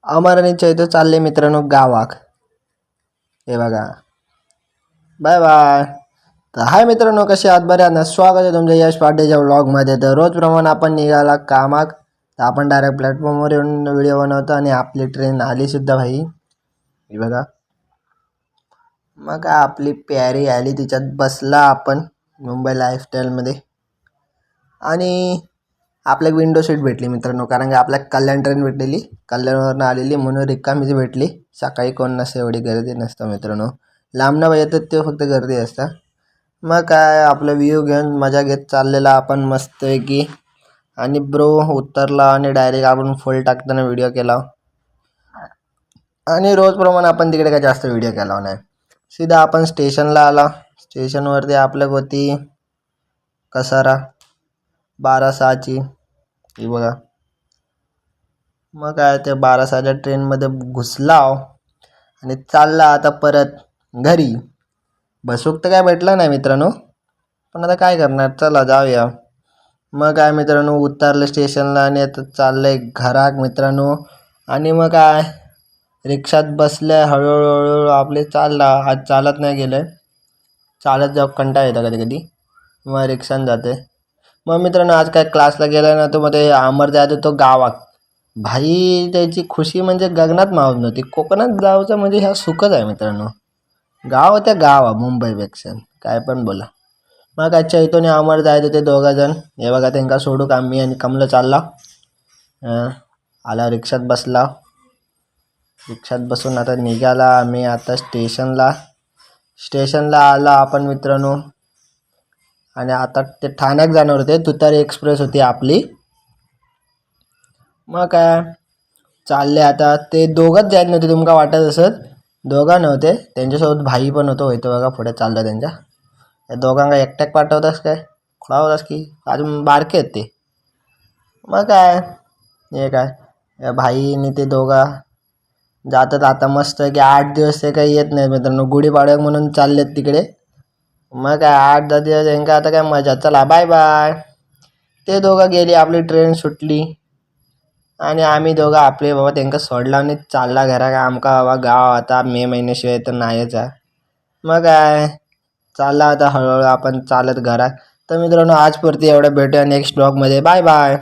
अमर आणि चैतू चालले मित्रांनो गावाक. हे बघा. Bye bye. तर हाय मित्रांनो, कसे आहात? बरे आहात ना? स्वागत आहे तुमच्या यश पाटीलच्या व्लॉगमध्ये. तर रोजप्रमाणे आपण निघाला कामाक. तर आपण डायरेक्ट प्लॅटफॉर्मवर येऊन व्हिडिओ बनवतो आणि आपली ट्रेन आली सुद्धा भाई. हे बघा. मग आपली प्यारी आली, तिच्यात बसला आपण मुंबई लाईफस्टाईलमध्ये. आणि आपल्याला विंडो सीट भेटली मित्रांनो, कारण की आपल्या कल्याण ट्रेन भेटलेली, कल्याणवरून आलेली म्हणून रिकामीच भेटली. सकाळी कोण नसतं, एवढी गर्दी नसतं मित्रांनो. लांबनं येतात ते फक्त गर्दी असतं. मग काय आपलं व्ह्यू घेऊन मजा घेत चाललेला आपण मस्त की. आणि ब्रो उतरला आणि डायरेक्ट आपण फुल टाकताना व्हिडिओ केला. आणि रोजप्रमाणे आपण तिकडे काय जास्त व्हिडिओ केला नाही. सीधा आपण स्टेशनला आला. स्टेशनवरती आपल्या होती कसारा 12:06ची. ही बघा. मग काय ते 12:06च्या ट्रेनमध्ये घुसलाव आणि चालला आता परत घरी. बसूक तर काय भेटलं नाही मित्रांनो, पण आता काय करणार, चला जाऊया. मग काय मित्रांनो उतरलं स्टेशनला आणि आता चाललंय घराक मित्रांनो. आणि मग काय रिक्षात बसले, हळूहळू आपले चालला. आज चालत नाही गेलं, चालत जाऊ कंटाळा येतं कधी कधी, मग रिक्षाने जाते. मग मित्रांनो आज काय क्लासला गेला ना, तो मध्ये अमर जायचं तो गावात. भाई त्याची खुशी म्हणजे गगनात मावत नव्हती. कोकणात जायचं म्हणजे ह्या सुखच आहे मित्रांनो. गाव त्या गाव मुंबईपेक्षा, काय पण बोला. मग काय चैतन्य अमर जायचं ते दोघा जण. हे बघा, त्यांना सोडू का मी आणि कमलं चालला. आला रिक्षात बसला. रिक्षात बसून आता निघाला आम्ही आता स्टेशनला आला आपण मित्रांनो. आणि आता ते ठाण्यात जाणार होते, तुतारी एक्सप्रेस होती आपली. मग काय चालले आता. ते दोघंच जायत नव्हते, तुमका वाटत असत दोघा नव्हते, त्यांच्यासोबत भाई पण होतो बघा पुढे चालला त्यांच्या. त्या दोघांना एकट्याक पाठवतास काय, खोळावतास की, अजून बारके आहेत ते. मग काय हे काय भाईने ते दोघा जातात आता मस्त की. 8 दिवस ते काही येत नाही मित्रांनो, गुढीपाडव्याक म्हणून चाललेत तिकडे. मग काय 8-10 दिवस यांका आता काय मजा. चला बाय बाय. ते दोघं गेली, आपली ट्रेन सुटली आणि आम्ही दोघं आपले बाबा त्यांना सोडला आणि चालला घरा. का आमका बाबा गाव आता मे महिन्याशिवाय तर नाहीच आहे. मग काय चालला आता हळूहळू आपण चालत घरात. तर मित्रांनो आजपुरती एवढं, भेटूया नेक्स्ट ब्लॉगमध्ये. Bye bye.